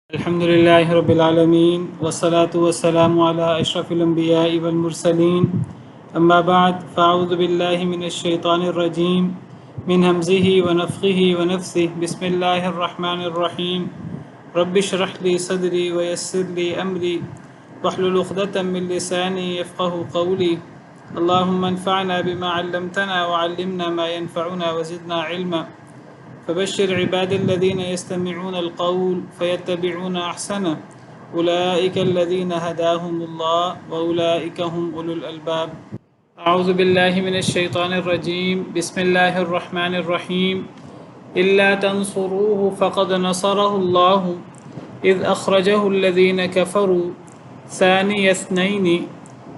الحمد لله رب العالمين والصلاة والسلام على أشرف الأنبياء والمرسلين أما بعد فأعوذ بالله من الشيطان الرجيم من همزه ونفخه ونفثه بسم الله الرحمن الرحيم رب اشرح لي صدري ويسر لي أمري واحلل عقدة من لساني يفقه قولي اللهم انفعنا بما علمتنا وعلمنا ما ينفعنا وزدنا علما فبشر عباد الذين يستمعون القول فيتبعون أحسنه أولئك الذين هداهم الله وأولئك هم أولو الألباب أعوذ بالله من الشيطان الرجيم بسم الله الرحمن الرحيم إلا تنصروه فقد نصره الله إذ أخرجه الذين كفروا ثاني اثنين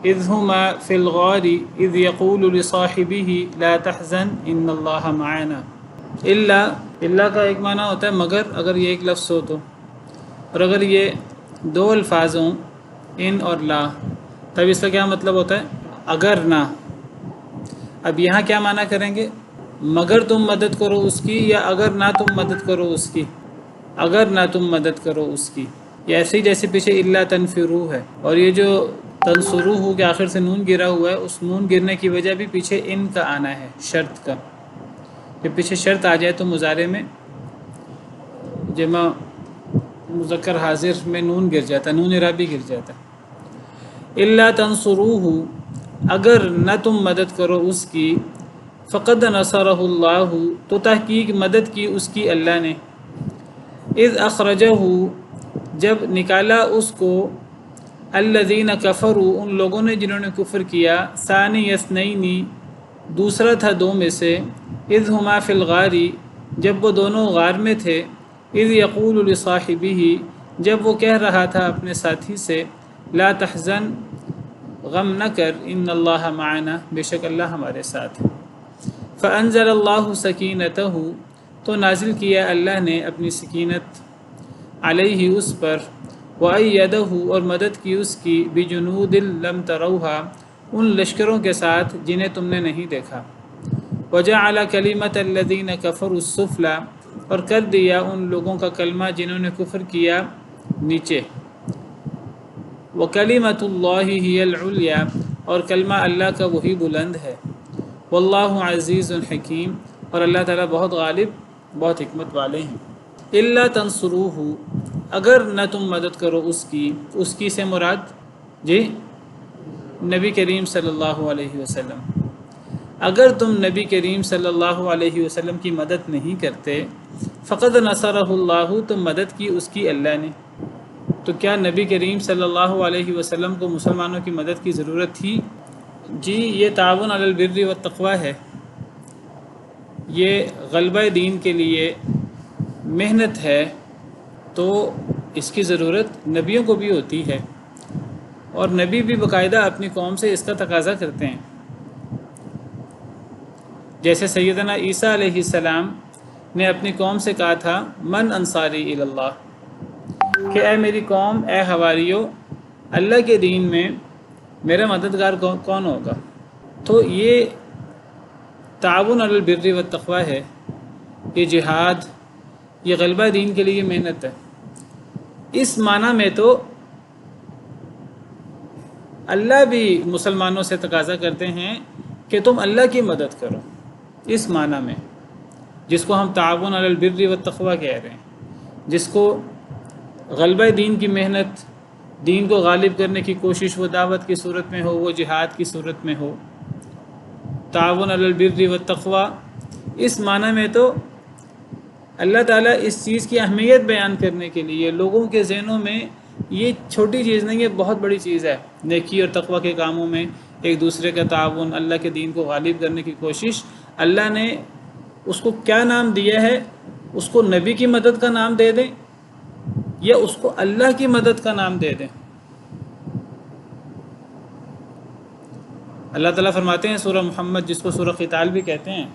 إذ هما في الغار إذ يقول لصاحبه لا تحزن إن الله معنا اللہ کا ایک معنی ہوتا ہے مگر، اگر یہ ایک لفظ ہو تو، اور اگر یہ دو الفاظ ہوں ان اور لا تب اس کا کیا مطلب ہوتا ہے؟ اگر نہ۔ اب یہاں کیا معنی کریں گے؟ مگر تم مدد کرو اس کی، یا اگر نہ تم مدد کرو اس کی، اگر نہ تم مدد کرو اس کی، یہ ایسے ہی جیسے پیچھے اللہ تنفرو ہے، اور یہ جو تنصرو ہو کے آخر سے نون گرا ہوا ہے، اس نون گرنے کی وجہ بھی پیچھے ان کا آنا ہے، شرط کا۔ جب پیچھے شرط آ جائے تو مضارع میں جمع مذکر حاضر میں نون گر جاتا ہے، نون اعرابی گر جاتا ہے۔ الا تنصروہ، اگر نہ تم مدد کرو اس کی، فقد نصرہ اللہ، تو تحقیق مدد کی اس کی اللہ نے، اذ اخرجہ، جب نکالا اس کو، الذین کفروا، ان لوگوں نے جنہوں نے کفر کیا، ثانی اثنین، دوسرا تھا دو میں سے، اذ ہما فی الغار، جب وہ دونوں غار میں تھے، اذ یقول لصاحبہ، جب وہ کہہ رہا تھا اپنے ساتھی سے، لا تحزن، غم نہ کر، ان اللہ معنا، بے شک اللہ ہمارے ساتھ ہے۔ فانزل اللہ سکینتہ، تو نازل کیا اللہ نے اپنی سکینت، علیہ اس پر، وأیدہ، اور مدد کی اس کی، بجنود لم تروہا، ان لشکروں کے ساتھ جنہیں تم نے نہیں دیکھا، وجعل کلمۃ الذین کفروا السفلی، اور کر دیا ان لوگوں کا کلمہ جنہوں نے کفر کیا نیچے، وکلمۃ اللہ ہی العلیٰ، اور کلمہ اللہ کا وہی بلند ہے، واللہ عزیز حکیم، اور اللہ تعالیٰ بہت غالب بہت حکمت والے ہیں۔ الا تنصروہ، اگر نہ تم مدد کرو اس کی سے مراد جی نبی کریم صلی اللہ علیہ وسلم، اگر تم نبی کریم صلی اللہ علیہ وسلم کی مدد نہیں کرتے، فقد نصرہ اللہ، تو مدد کی اس کی اللہ نے۔ تو کیا نبی کریم صلی اللہ علیہ وسلم کو مسلمانوں کی مدد کی ضرورت تھی؟ جی، یہ تعاون علی البر والتقوی ہے، یہ غلبہ دین کے لیے محنت ہے، تو اس کی ضرورت نبیوں کو بھی ہوتی ہے، اور نبی بھی باقاعدہ اپنی قوم سے اس کا تقاضا کرتے ہیں۔ جیسے سیدنا عیسیٰ علیہ السلام نے اپنی قوم سے کہا تھا، من انصاری الی اللہ، کہ اے میری قوم، اے حواریو، اللہ کے دین میں میرا مددگار کون ہوگا؟ تو یہ تعاون علی البر والتقوی ہے، یہ جہاد، یہ غلبہ دین کے لیے محنت ہے۔ اس معنی میں تو اللہ بھی مسلمانوں سے تقاضا کرتے ہیں کہ تم اللہ کی مدد کرو، اس معنی میں، جس کو ہم تعاون علی البر والتقوی کہہ رہے ہیں، جس کو غلبہ دین کی محنت، دین کو غالب کرنے کی کوشش، وہ دعوت کی صورت میں ہو، وہ جہاد کی صورت میں ہو، تعاون علی البر والتقوی، اس معنی میں تو اللہ تعالیٰ اس چیز کی اہمیت بیان کرنے کے لیے لوگوں کے ذہنوں میں، یہ چھوٹی چیز نہیں ہے، بہت بڑی چیز ہے، نیکی اور تقوی کے کاموں میں ایک دوسرے کا تعاون، اللہ کے دین کو غالب کرنے کی کوشش۔ اللہ نے اس کو کیا نام دیا ہے؟ اس کو نبی کی مدد کا نام دے دیں، یا اس کو اللہ کی مدد کا نام دے دیں؟ اللہ تعالیٰ فرماتے ہیں سورہ محمد، جس کو سورہ قتال بھی کہتے ہیں،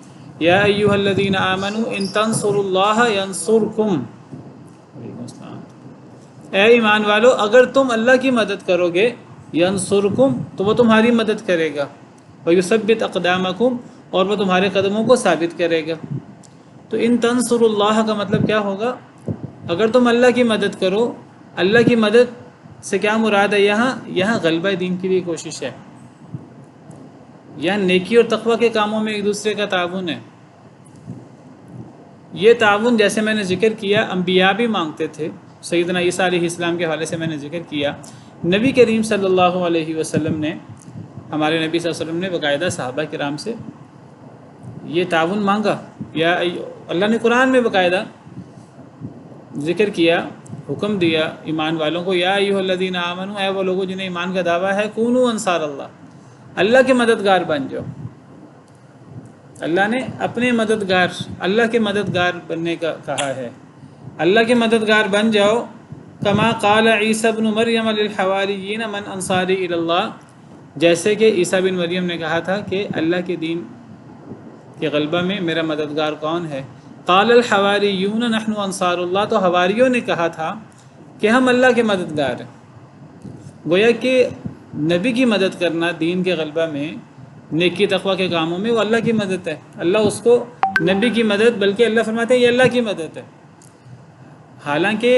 یا ایھا الذین آمنوا ان تنصروا اللہ ینصرکم، اے ایمان والو، اگر تم اللہ کی مدد کرو گے، ینصرکم، تو وہ تمہاری مدد کرے گا، ویثبت اقدامکم، اور وہ تمہارے قدموں کو ثابت کرے گا۔ تو ان تنصروا اللہ کا مطلب کیا ہوگا؟ اگر تم اللہ کی مدد کرو اللہ کی مدد سے کیا مراد ہے؟ یہاں غلبہ دین کے لیے کوشش ہے، یہاں نیکی اور تقوی کے کاموں میں ایک دوسرے کا تعاون ہے۔ یہ تعاون جیسے میں نے ذکر کیا انبیاء بھی مانگتے تھے، سیدنا عیسیٰ علیہ السلام کے حوالے سے میں نے ذکر کیا، نبی کریم صلی اللہ علیہ وسلم نے، ہمارے نبی صلی اللہ علیہ وسلم نے باقاعدہ صحابہ کرام سے یہ تعاون مانگا، یا اللہ نے قرآن میں باقاعدہ ذکر کیا، حکم دیا ایمان والوں کو، یا ایھا الذین آمنوا، اے وہ لوگوں جنہیں ایمان کا دعویٰ ہے، کونوا انصار اللہ کے مددگار بن جاؤ۔ اللہ نے اپنے مددگار، اللہ کے مددگار بننے کا کہا ہے، اللہ کے مددگار بن جاؤ۔ کما قال عیسیٰ ابن مریم للحواریین من انصاری الی اللہ، جیسے کہ عیسیٰ بن مریم نے کہا تھا کہ اللہ کے دین کے غلبہ میں میرا مددگار کون ہے؟ قال الحواریون نحن انصار اللہ، تو حواریوں نے کہا تھا کہ ہم اللہ کے مددگار ہیں۔ گویا کہ نبی کی مدد کرنا دین کے غلبہ میں، نیکی تقوی کے کاموں میں، وہ اللہ کی مدد ہے۔ اللہ اس کو نبی کی مدد، بلکہ اللہ فرماتے ہیں یہ اللہ کی مدد ہے۔ حالانکہ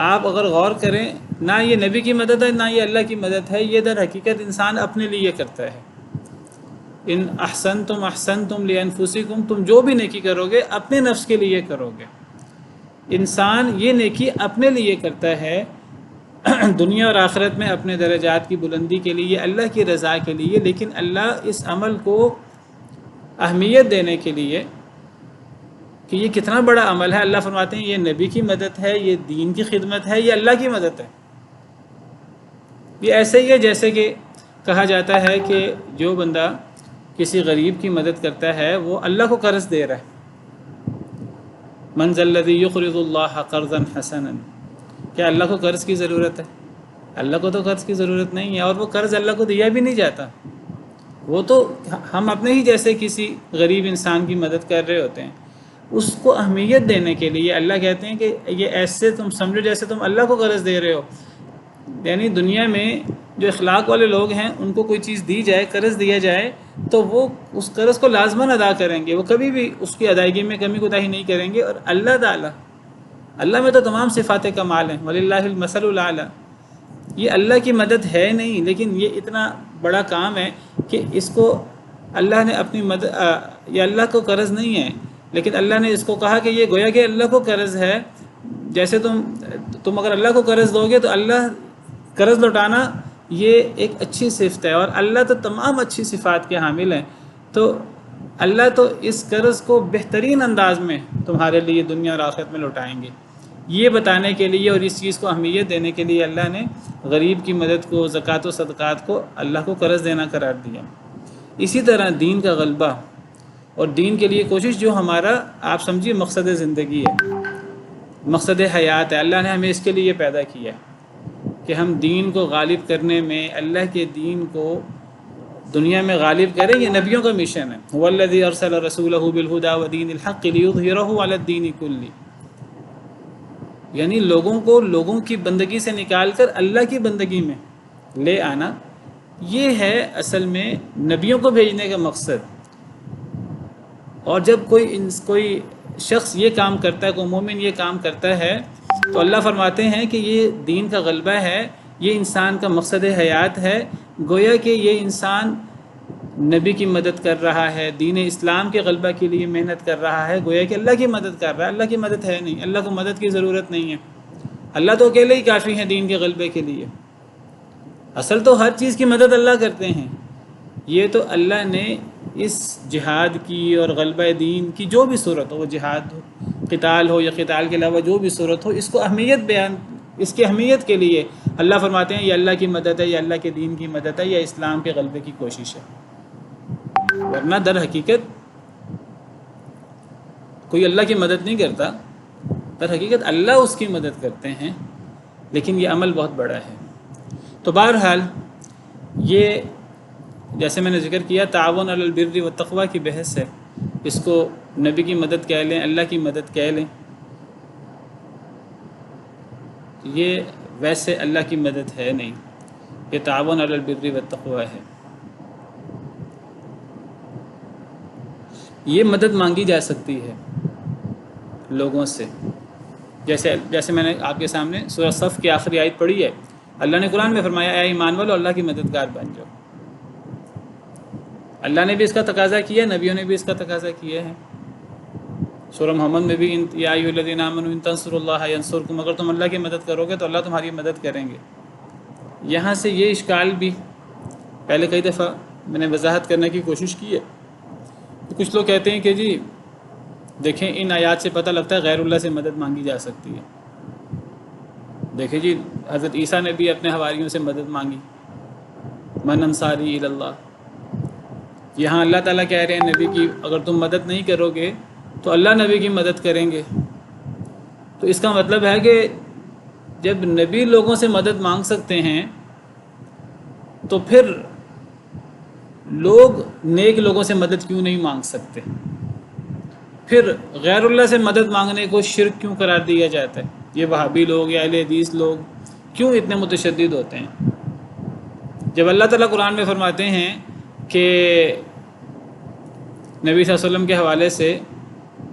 آپ اگر غور کریں، نہ یہ نبی کی مدد ہے نہ یہ اللہ کی مدد ہے، یہ در حقیقت انسان اپنے لیے کرتا ہے۔ ان احسنتم احسنتم لانفسکم، تم جو بھی نیکی کرو گے اپنے نفس کے لیے کرو گے۔ انسان یہ نیکی اپنے لیے کرتا ہے، دنیا اور آخرت میں اپنے درجات کی بلندی کے لیے، اللہ کی رضا کے لیے، لیکن اللہ اس عمل کو اہمیت دینے کے لیے کہ یہ کتنا بڑا عمل ہے، اللہ فرماتے ہیں یہ نبی کی مدد ہے، یہ دین کی خدمت ہے، یہ اللہ کی مدد ہے۔ یہ ایسے ہی ہے جیسے کہ کہا جاتا ہے کہ جو بندہ کسی غریب کی مدد کرتا ہے وہ اللہ کو قرض دے رہا ہے۔ من ذا الذی یقرض اللہ قرضا حسنا، کیا اللہ کو قرض کی ضرورت ہے؟ اللہ کو تو قرض کی ضرورت نہیں ہے، اور وہ قرض اللہ کو دیا بھی نہیں جاتا، وہ تو ہم اپنے ہی جیسے کسی غریب انسان کی مدد کر رہے ہوتے ہیں۔ اس کو اہمیت دینے کے لیے اللہ کہتے ہیں کہ یہ ایسے تم سمجھو جیسے تم اللہ کو قرض دے رہے ہو۔ یعنی دنیا میں جو اخلاق والے لوگ ہیں ان کو کوئی چیز دی جائے، قرض دیا جائے، تو وہ اس قرض کو لازماً ادا کریں گے، وہ کبھی بھی اس کی ادائیگی میں کمی کوتاہی نہیں کریں گے۔ اور اللہ تعالیٰ، اللہ میں تو تمام صفات کمال ہیں، وَلِلَّهِ الْمَثَلُ الْأَعْلَىٰ، یہ اللہ کی مدد ہے نہیں، لیکن یہ اتنا بڑا کام ہے کہ اس کو اللہ نے اپنی مدد، یہ اللہ کو قرض نہیں ہے، لیکن اللہ نے اس کو کہا کہ یہ گویا کہ اللہ کو قرض ہے۔ جیسے تم اگر اللہ کو قرض دو گے تو اللہ، قرض لوٹانا یہ ایک اچھی صفت ہے، اور اللہ تو تمام اچھی صفات کے حامل ہیں، تو اللہ تو اس قرض کو بہترین انداز میں تمہارے لیے دنیا اور آخرت میں لوٹائیں گے۔ یہ بتانے کے لیے اور اس چیز کو اہمیت دینے کے لیے اللہ نے غریب کی مدد کو، زکوٰۃ و صدقات کو اللہ کو قرض دینا قرار دیا۔ اسی طرح دین کا غلبہ اور دین کے لیے کوشش جو ہمارا، آپ سمجھیے، مقصد زندگی ہے، مقصد حیات ہے۔ اللہ نے ہمیں اس کے لیے پیدا کیا ہے کہ ہم دین کو غالب کرنے میں، اللہ کے دین کو دنیا میں غالب کریں، یہ نبیوں کا مشن ہے۔ هو الذی ارسل رسولہ بالہدی ودین الحق لیظہرہ علی الدین کلہ، یعنی لوگوں کو لوگوں کی بندگی سے نکال کر اللہ کی بندگی میں لے آنا، یہ ہے اصل میں نبیوں کو بھیجنے کا مقصد۔ اور جب کوئی شخص یہ کام کرتا ہے، کوئی مومن یہ کام کرتا ہے، تو اللہ فرماتے ہیں کہ یہ دین کا غلبہ ہے، یہ انسان کا مقصد حیات ہے۔ گویا کہ یہ انسان نبی کی مدد کر رہا ہے، دین اسلام کے غلبہ کے لیے محنت کر رہا ہے، گویا کہ اللہ کی مدد کر رہا ہے۔ اللہ کی مدد ہے نہیں، اللہ کو مدد کی ضرورت نہیں ہے، اللہ تو اکیلے ہی کافی ہیں دین کے غلبے کے لیے۔ اصل تو ہر چیز کی مدد اللہ کرتے ہیں۔ یہ تو اللہ نے اس جہاد کی اور غلبہ دین کی جو بھی صورت ہو، وہ جہاد ہو، قتال ہو یا قتال کے علاوہ جو بھی صورت ہو، اس کو اہمیت بیان، اس کی اہمیت کے لیے اللہ فرماتے ہیں یہ اللہ کی مدد ہے، یا اللہ کے دین کی مدد ہے، یا اسلام کے غلبے کی کوشش ہے۔ ورنہ در حقیقت کوئی اللہ کی مدد نہیں کرتا، در حقیقت اللہ اس کی مدد کرتے ہیں، لیکن یہ عمل بہت بڑا ہے۔ تو بہرحال یہ جیسے میں نے ذکر کیا تعاون علی البر والتقوی کی بحث ہے، اس کو نبی کی مدد کہہ لیں، اللہ کی مدد کہہ لیں، یہ ویسے اللہ کی مدد ہے نہیں، یہ تعاون علی البر والتقوی ہے۔ یہ مدد مانگی جا سکتی ہے لوگوں سے، جیسے میں نے آپ کے سامنے سورہ صف کی آخری آیت پڑھی ہے، اللہ نے قرآن میں فرمایا اے ایمان والو اللہ کی مددگار بن جاؤ۔ اللہ نے بھی اس کا تقاضا کیا، نبیوں نے بھی اس کا تقاضا کیا ہے۔ سورہ محمد میں بھی یا ایھا الذین آمنوا ان تنصروا اللہ ینصرکم، اگر تم اللہ کی مدد کرو گے تو اللہ تمہاری مدد کریں گے۔ یہاں سے یہ اشکال بھی پہلے کئی دفعہ میں نے وضاحت کرنے کی کوشش کی ہے۔ کچھ لوگ کہتے ہیں کہ جی دیکھیں ان آیات سے پتہ لگتا ہے غیر اللہ سے مدد مانگی جا سکتی ہے۔ دیکھیں جی حضرت عیسیٰ نے بھی اپنے حواریوں سے مدد مانگی، من انصاری الی اللہ۔ یہاں اللہ تعالیٰ کہہ رہے ہیں نبی کی اگر تم مدد نہیں کرو گے تو اللہ نبی کی مدد کریں گے۔ تو اس کا مطلب ہے کہ جب نبی لوگوں سے مدد مانگ سکتے ہیں تو پھر لوگ نیک لوگوں سے مدد کیوں نہیں مانگ سکتے؟ پھر غیر اللہ سے مدد مانگنے کو شرک کیوں قرار دیا جاتا ہے؟ یہ وہابی لوگ یا اہل حدیث لوگ کیوں اتنے متشدد ہوتے ہیں؟ جب اللہ تعالیٰ قرآن میں فرماتے ہیں کہ نبی صلی اللہ علیہ وسلم کے حوالے سے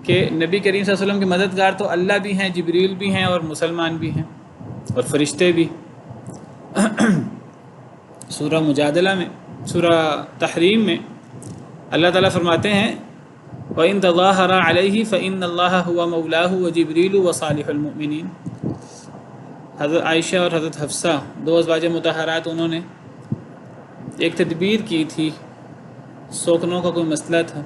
کہ نبی کریم صلی اللہ علیہ وسلم کے مددگار تو اللہ بھی ہیں، جبریل بھی ہیں اور مسلمان بھی ہیں اور فرشتے بھی۔ سورہ مجادلہ میں، سورہ تحریم میں اللہ تعالیٰ فرماتے ہیں وَإِن تَظَاهَرَ عَلَيْهِ فَإِنَّ اللَّهَ هُوَ مَوْلَاهُ وَجِبْرِيلُ وَصَالِحُ الْمُؤْمِنِينَ۔ حضرت عائشہ اور حضرت حفصہ دو ازواج مطہرات، انہوں نے ایک تدبیر کی تھی، سوکنوں کا کوئی مسئلہ تھا،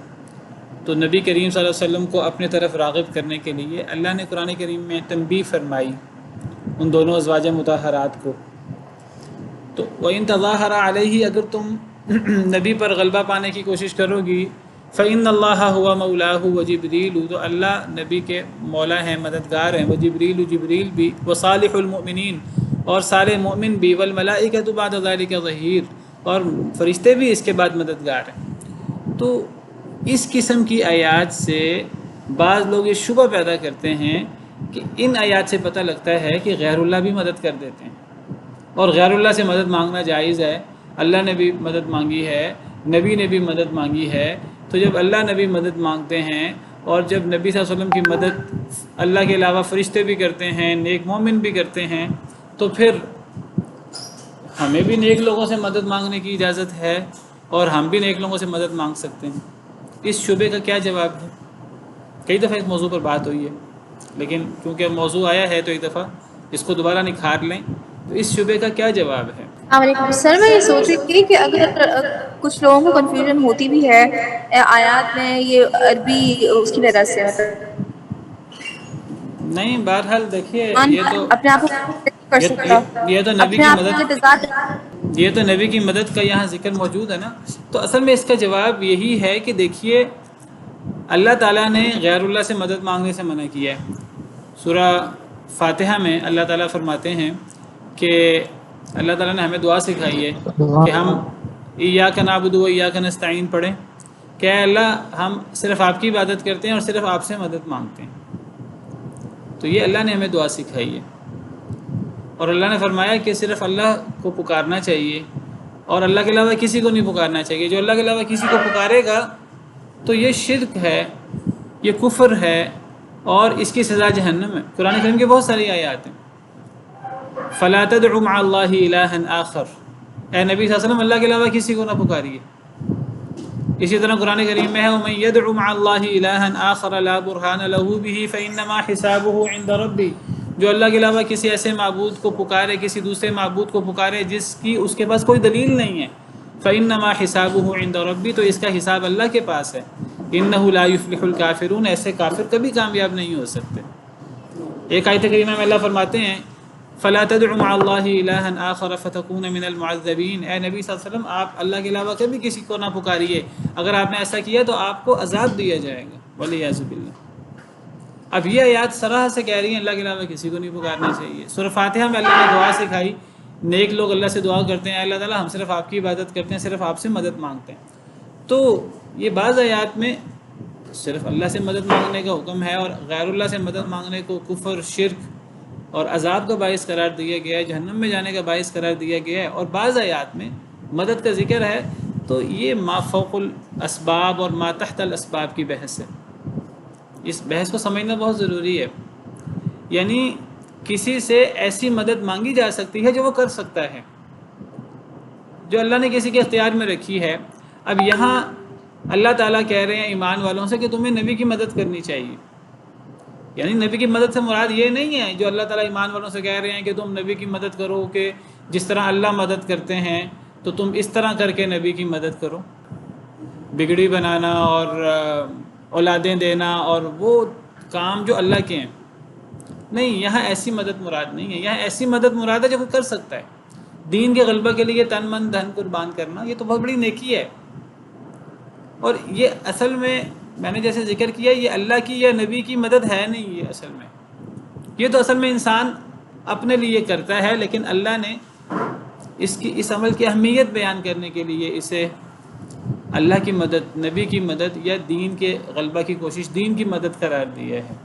تو نبی کریم صلی اللہ علیہ وسلم کو اپنے طرف راغب کرنے کے لیے اللہ نے قرآن کریم میں تنبیہ فرمائی ان دونوں ازواج مطہرات کو۔ تو وَإِن تَظَاهَرَ عَلَيْهِ، اگر تم نبی پر غلبہ پانے کی کوشش کرو گی، فَإِنَّ اللَّهَ هُوَ مَوْلَاهُ وَجِبْرِيلُ، تو اللہ نبی کے مولا ہیں، مددگار ہیں، وجبریل، جبریل بھی، وصالح المؤمنین، اور سارے مومن بھی، والملائکۃ بعد ذلک ظہیر، اور فرشتے بھی اس کے بعد مددگار ہیں۔ تو اس قسم کی آیات سے بعض لوگ یہ شبہ پیدا کرتے ہیں کہ ان آیات سے پتہ لگتا ہے کہ غیر اللہ بھی مدد کر دیتے ہیں اور غیر اللہ سے مدد مانگنا جائز ہے۔ اللہ نے بھی مدد مانگی ہے، نبی نے بھی مدد مانگی ہے، تو جب اللہ نبی مدد مانگتے ہیں اور جب نبی صلی اللہ علیہ وسلم کی مدد اللہ کے علاوہ فرشتے بھی کرتے ہیں، نیک مومن بھی کرتے ہیں، تو پھر ہمیں بھی نیک لوگوں سے مدد مانگنے کی اجازت ہے اور ہم بھی نیک لوگوں سے مدد مانگ سکتے ہیں۔ اس شبے کا کیا جواب ہے؟ کئی دفعہ اس موضوع پر بات ہوئی ہے، لیکن کیونکہ موضوع آیا ہے تو ایک دفعہ اس کو دوبارہ نکھار لیں۔ تو اس شبے کا کیا جواب ہے؟ السلام علیکم سر، میں یہ سوچ رہی تھی کہ اگر کچھ لوگوں کو کنفیوژن ہوتی بھی ہے آیات میں یہ عربی اس کی وجہ سے، نہیں، بہرحال دیکھیے یہ تو اپنے آپ کو کر سکتا، یہ تو نبی اپنے کی آپ مدد، کے تضاد۔ یہ تو نبی کی مدد کا یہاں ذکر موجود ہے نا۔ تو اصل میں اس کا جواب یہی ہے کہ دیکھیے اللہ تعالیٰ نے غیر اللہ سے مدد مانگنے سے منع کیا ہے۔ سورہ فاتحہ میں اللہ تعالیٰ فرماتے ہیں کہ اللہ تعالیٰ نے ہمیں دعا سکھائی ہے کہ ہم ایاک نعبد و ایاک نستعین پڑھیں کہ اے اللہ ہم صرف آپ کی عبادت کرتے ہیں اور صرف آپ سے مدد مانگتے ہیں۔ تو یہ اللہ نے ہمیں دعا سکھائی ہے اور اللہ نے فرمایا کہ صرف اللہ کو پکارنا چاہیے اور اللہ کے علاوہ کسی کو نہیں پکارنا چاہیے۔ جو اللہ کے علاوہ کسی کو پکارے گا تو یہ شرک ہے، یہ کفر ہے اور اس کی سزا جہنم ہے۔ قرآن کریم کے بہت ساری آیات ہیں، فَلَا تَدْعُ مَعَ اللَّهِ إِلَٰهًا آخَرَ، اے نبی صلی اللہ علیہ وسلم اللہ کے علاوہ کسی کو نہ پکاریے۔ اسی طرح قرآن کریم میں ہے وَمَن يَدْعُ مَعَ اللَّهِ إِلَٰهًا آخَرَ لَا بُرْهَانَ لَهُ بِهِ فَإِنَّمَا حِسَابُهُ عِندَ رَبِّهِ، جو اللہ کے علاوہ کسی ایسے معبود کو پکارے، کسی دوسرے معبود کو پکارے جس کی اس کے پاس کوئی دلیل نہیں ہے، فَإِنَّمَا حِسَابُهُ عِندَ رَبِّهِ، تو اس کا حساب اللہ کے پاس ہے۔ إِنَّهُ لَا يُفْلِحُ الْكَافِرُونَ، ایسے کافر کبھی کامیاب نہیں ہو سکتے۔ ایک آیت کریمہ میں اللہ فرماتے ہیں فَلَا تَدْعُ مَعَ اللَّهِ إِلَٰهًا آخَرَ فَتَكُونَ مِنَ الْمُعَذَّبِينَ، اے نبی صلی اللہ علیہ وسلم آپ اللہ کے علاوہ کبھی کسی کو نہ پکاریے، اگر آپ نے ایسا کیا تو آپ کو عذاب دیا جائے گا، وَالْعِيَاذُ بِاللَّهِ۔ اب یہ آیات صراحت سے کہہ رہی ہیں اللہ کے علاوہ کسی کو نہیں پکارنا چاہیے۔ سورہ فاتحہ میں اللہ نے دعا سکھائی، نیک لوگ اللہ سے دعا کرتے ہیں اللہ تعالیٰ ہم صرف آپ کی عبادت کرتے ہیں، صرف آپ سے مدد مانگتے ہیں۔ تو یہ بعض آیات میں صرف اللہ سے مدد مانگنے کا حکم ہے اور غیر اللہ سے مدد مانگنے کو کفر، شرک اور عذاب کا باعث قرار دیا گیا ہے، جہنم میں جانے کا باعث قرار دیا گیا ہے، اور بعض آیات میں مدد کا ذکر ہے تو یہ ما فوق الاسباب اور ما تحت الاسباب کی بحث ہے۔ اس بحث کو سمجھنا بہت ضروری ہے یعنی کسی سے ایسی مدد مانگی جا سکتی ہے جو وہ کر سکتا ہے، جو اللہ نے کسی کے اختیار میں رکھی ہے۔ اب یہاں اللہ تعالیٰ کہہ رہے ہیں ایمان والوں سے کہ تمہیں نبی کی مدد کرنی چاہیے، یعنی نبی کی مدد سے مراد یہ نہیں ہے جو اللہ تعالیٰ ایمان والوں سے کہہ رہے ہیں کہ تم نبی کی مدد کرو کہ جس طرح اللہ مدد کرتے ہیں تو تم اس طرح کر کے نبی کی مدد کرو، بگڑی بنانا اور اولادیں دینا اور وہ کام جو اللہ کے ہیں۔ نہیں، یہاں ایسی مدد مراد نہیں ہے، یہاں ایسی مدد مراد ہے جو کوئی کر سکتا ہے۔ دین کے غلبہ کے لیے تن من دھن قربان کرنا یہ تو بہت بڑی نیکی ہے، اور یہ اصل میں نے جیسے ذکر کیا یہ اللہ کی یا نبی کی مدد ہے نہیں، یہ اصل میں یہ تو اصل میں انسان اپنے لیے کرتا ہے، لیکن اللہ نے اس عمل کی اہمیت بیان کرنے کے لیے اسے اللہ کی مدد، نبی کی مدد یا دین کے غلبہ کی کوشش، دین کی مدد قرار دیا ہے۔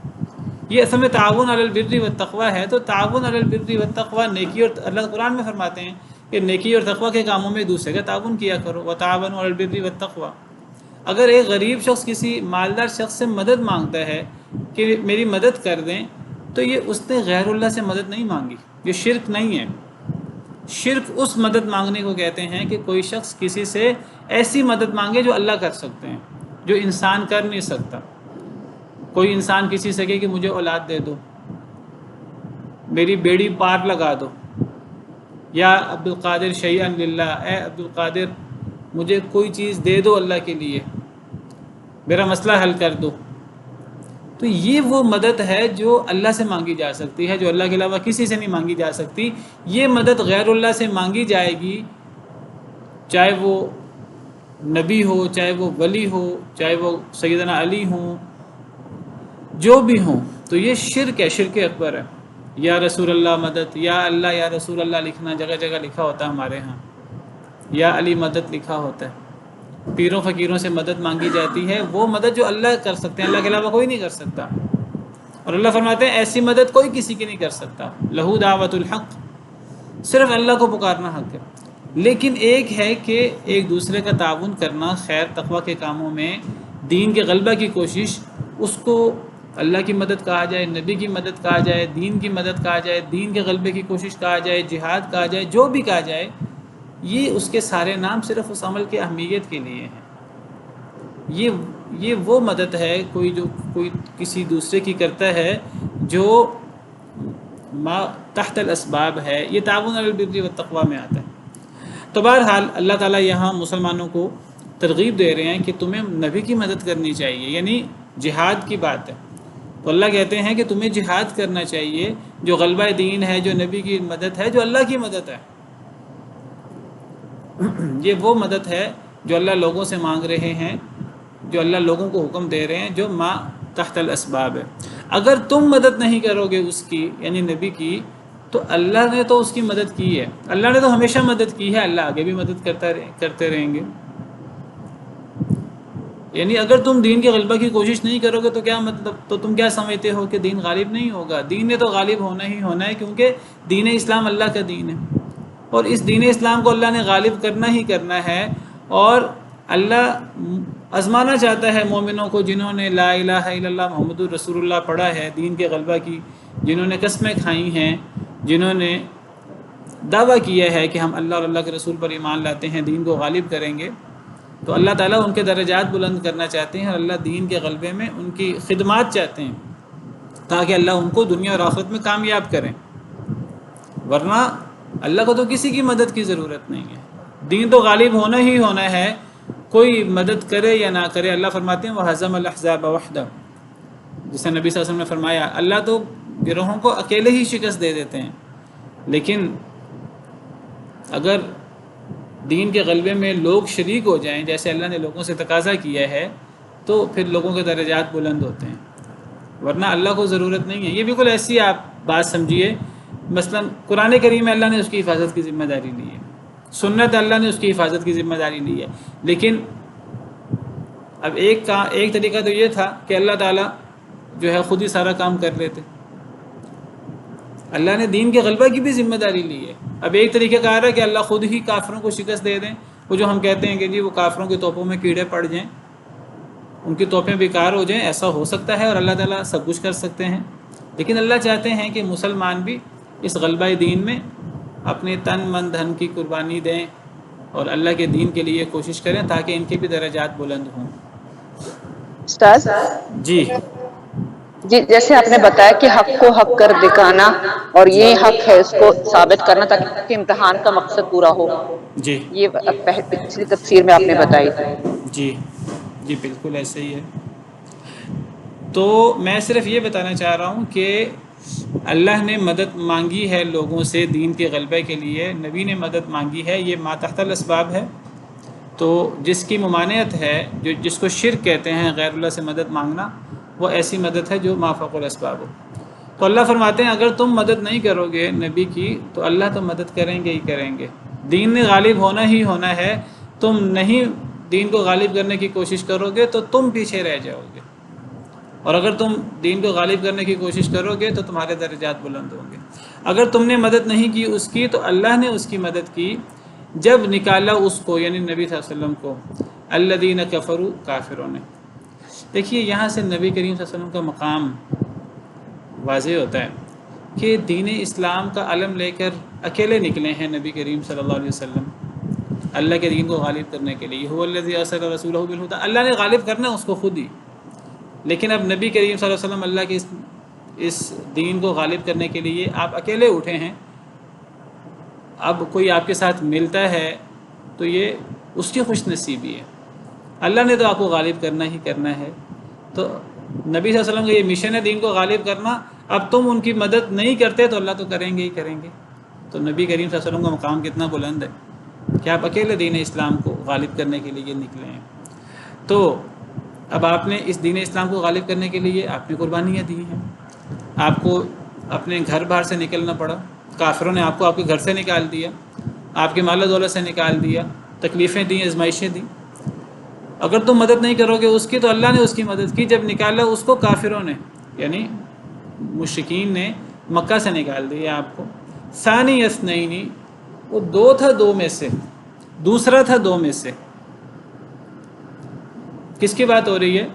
یہ اصل میں تعاون علی البر والتقوی ہے، تو تعاون علی البر والتقوی نیکی، اور اللہ قرآن میں فرماتے ہیں کہ نیکی اور تقوی کے کاموں میں دوسرے کا تعاون کیا کرو، وتعاونوا علی البر والتقوی۔ اگر ایک غریب شخص کسی مالدار شخص سے مدد مانگتا ہے کہ میری مدد کر دیں، تو یہ اس نے غیر اللہ سے مدد نہیں مانگی، یہ شرک نہیں ہے۔ شرک اس مدد مانگنے کو کہتے ہیں کہ کوئی شخص کسی سے ایسی مدد مانگے جو اللہ کر سکتے ہیں، جو انسان کر نہیں سکتا۔ کوئی انسان کسی سے کہے کہ مجھے اولاد دے دو، میری بیڑی پار لگا دو، یا عبد القادر شیئا للہ، اے عبد القادر مجھے کوئی چیز دے دو اللہ کے لیے، میرا مسئلہ حل کر دو، تو یہ وہ مدد ہے جو اللہ سے مانگی جا سکتی ہے، جو اللہ کے علاوہ کسی سے نہیں مانگی جا سکتی۔ یہ مدد غیر اللہ سے مانگی جائے گی، چاہے وہ نبی ہو، چاہے وہ ولی ہو، چاہے وہ سیدنا علی ہوں، جو بھی ہوں، تو یہ شرک ہے، شرک اکبر ہے۔ یا رسول اللہ مدد، یا اللہ یا رسول اللہ لکھنا جگہ جگہ لکھا ہوتا ہے ہمارے ہاں، یا علی مدد لکھا ہوتا ہے۔ پیروں فقیروں سے مدد مانگی جاتی ہے، وہ مدد جو اللہ کر سکتے ہیں، اللہ کے علاوہ کوئی نہیں کر سکتا، اور اللہ فرماتے ہیں ایسی مدد کوئی کسی کی نہیں کر سکتا۔ لہو دعوت الحق، صرف اللہ کو پکارنا حق ہے۔ لیکن ایک ہے کہ ایک دوسرے کا تعاون کرنا خیر تقوی کے کاموں میں، دین کے غلبہ کی کوشش، اس کو اللہ کی مدد کہا جائے، نبی کی مدد کہا جائے، دین کی مدد کہا جائے، دین کے غلبے کی کوشش کہا جائے، جہاد کہا جائے، جو بھی کہا جائے، یہ اس کے سارے نام صرف اس عمل کی اہمیت کے لیے ہیں۔ یہ وہ مدد ہے کوئی کسی دوسرے کی کرتا ہے جو ما تحت الاسباب ہے، یہ تعاون علی البر والتقوی میں آتا ہے۔ تو بہرحال اللہ تعالیٰ یہاں مسلمانوں کو ترغیب دے رہے ہیں کہ تمہیں نبی کی مدد کرنی چاہیے، یعنی جہاد کی بات ہے۔ تو اللہ کہتے ہیں کہ تمہیں جہاد کرنا چاہیے، جو غلبہ دین ہے، جو نبی کی مدد ہے، جو اللہ کی مدد ہے۔ یہ وہ مدد ہے جو اللہ لوگوں سے مانگ رہے ہیں، جو اللہ لوگوں کو حکم دے رہے ہیں، جو ما تحت الاسباب ہے۔ اگر تم مدد نہیں کرو گے اس کی، یعنی نبی کی، تو اللہ نے تو اس کی مدد کی ہے، اللہ نے تو ہمیشہ مدد کی ہے، اللہ آگے بھی مدد کرتے رہیں گے۔ یعنی اگر تم دین کے غلبہ کی کوشش نہیں کرو گے تو کیا مطلب، تو تم کیا سمجھتے ہو کہ دین غالب نہیں ہوگا؟ دین نے تو غالب ہونا ہی ہونا ہے، کیونکہ دین اسلام اللہ کا دین ہے، اور اس دین اسلام کو اللہ نے غالب کرنا ہی کرنا ہے۔ اور اللہ آزمانا چاہتا ہے مومنوں کو، جنہوں نے لا الہ الا اللہ محمد الرسول اللہ پڑھا ہے، دین کے غلبہ کی، جنہوں نے قسمیں کھائی ہیں، جنہوں نے دعویٰ کیا ہے کہ ہم اللہ اور اللہ کے رسول پر ایمان لاتے ہیں، دین کو غالب کریں گے، تو اللہ تعالیٰ ان کے درجات بلند کرنا چاہتے ہیں، اور اللہ دین کے غلبے میں ان کی خدمات چاہتے ہیں، تاکہ اللہ ان کو دنیا اور آخرت میں کامیاب کریں۔ ورنہ اللہ کو تو کسی کی مدد کی ضرورت نہیں ہے، دین تو غالب ہونا ہی ہونا ہے، کوئی مدد کرے یا نہ کرے۔ اللہ فرماتے ہیں وَهَزَمَ الْأَحْزَابَ وَحْدَهُ، جسے نبی صلی اللہ علیہ وسلم نے فرمایا اللہ تو گروہوں کو اکیلے ہی شکست دے دیتے ہیں، لیکن اگر دین کے غلبے میں لوگ شریک ہو جائیں، جیسے اللہ نے لوگوں سے تقاضا کیا ہے، تو پھر لوگوں کے درجات بلند ہوتے ہیں، ورنہ اللہ کو ضرورت نہیں ہے۔ یہ بالکل ایسی آپ بات سمجھیے، مثلا قرآن کریم میں اللہ نے اس کی حفاظت کی ذمہ داری لی ہے، سنت اللہ نے اس کی حفاظت کی ذمہ داری لی ہے، لیکن اب ایک طریقہ تو یہ تھا کہ اللہ تعالیٰ جو ہے خود ہی سارا کام کر لیتے، اللہ نے دین کے غلبہ کی بھی ذمہ داری لی ہے۔ اب ایک طریقہ کہا رہا ہے کہ اللہ خود ہی کافروں کو شکست دے دیں، وہ جو ہم کہتے ہیں کہ جی وہ کافروں کی توپوں میں کیڑے پڑ جائیں، ان کی توپیں بیکار ہو جائیں، ایسا ہو سکتا ہے، اور اللہ تعالیٰ سب کچھ کر سکتے ہیں۔ لیکن اللہ چاہتے ہیں کہ مسلمان بھی اس غلبہ دین میں اپنے تن من دھن کی قربانی دیں اور اللہ کے دین کے لیے کوشش کریں تاکہ ان کے بھی درجات بلند ہوں۔ استاذ جی جی، جیسے آپ نے بتایا کہ حق کو حق کر دکھانا اور یہ حق ہے اس کو ثابت کرنا تاکہ امتحان کا مقصد پورا ہو، جی یہ پچھلی تفسیر میں آپ نے بتائی تھی۔ جی جی بالکل ایسے ہی ہے۔ تو میں صرف یہ بتانا چاہ رہا ہوں کہ اللہ نے مدد مانگی ہے لوگوں سے دین کے غلبے کے لیے، نبی نے مدد مانگی ہے، یہ ما تحت الاسباب ہے۔ تو جس کی ممانعت ہے، جس کو شرک کہتے ہیں غیر اللہ سے مدد مانگنا، وہ ایسی مدد ہے جو ما فوق الاسباب ہو۔ تو اللہ فرماتے ہیں اگر تم مدد نہیں کرو گے نبی کی تو اللہ تو مدد کریں گے ہی کریں گے، دین نے غالب ہونا ہی ہونا ہے۔ تم نہیں دین کو غالب کرنے کی کوشش کرو گے تو تم پیچھے رہ جاؤ گے، اور اگر تم دین کو غالب کرنے کی کوشش کرو گے تو تمہارے درجات بلند ہوں گے۔ اگر تم نے مدد نہیں کی اس کی تو اللہ نے اس کی مدد کی جب نکالا اس کو، یعنی نبی صلی اللہ علیہ وسلم کو، الذین کفروا، کافروں نے۔ دیکھیے یہاں سے نبی کریم صلی اللہ علیہ وسلم کا مقام واضح ہوتا ہے کہ دین اسلام کا علم لے کر اکیلے نکلے ہیں نبی کریم صلی اللہ علیہ وسلم اللہ کے دین کو غالب کرنے کے لیے۔ هو الذی ارسل رسولہ بالہدی، اللہ نے غالب کرنا اس کو خود ہی، لیکن اب نبی کریم صلی اللہ علیہ وسلم اللہ کے اس دین کو غالب کرنے کے لیے آپ اکیلے اٹھے ہیں۔ اب کوئی آپ کے ساتھ ملتا ہے تو یہ اس کی خوش نصیبی ہے، اللہ نے تو آپ کو غالب کرنا ہی کرنا ہے۔ تو نبی صلی اللہ علیہ وسلم کا یہ مشن ہے دین کو غالب کرنا، اب تم ان کی مدد نہیں کرتے تو اللہ تو کریں گے ہی کریں گے۔ تو نبی کریم صلی اللہ علیہ وسلم کا مقام کتنا بلند ہے کہ آپ اکیلے دین اسلام کو غالب کرنے کے لیے نکلے ہیں۔ تو اب آپ نے اس دین اسلام کو غالب کرنے کے لیے آپ نے قربانیاں دی ہیں، آپ کو اپنے گھر باہر سے نکلنا پڑا، کافروں نے آپ کو آپ کے گھر سے نکال دیا، آپ کے مال و دولت سے نکال دیا، تکلیفیں دیں، آزمائشیں دیں۔ اگر تم مدد نہیں کرو گے اس کی تو اللہ نے اس کی مدد کی جب نکالا اس کو کافروں نے، یعنی مشرکین نے مکہ سے نکال دیا آپ کو۔ ثانی اثنین، وہ دو تھا دو میں سے، دوسرا تھا دو میں سے۔ کس کی بات ہو رہی ہے؟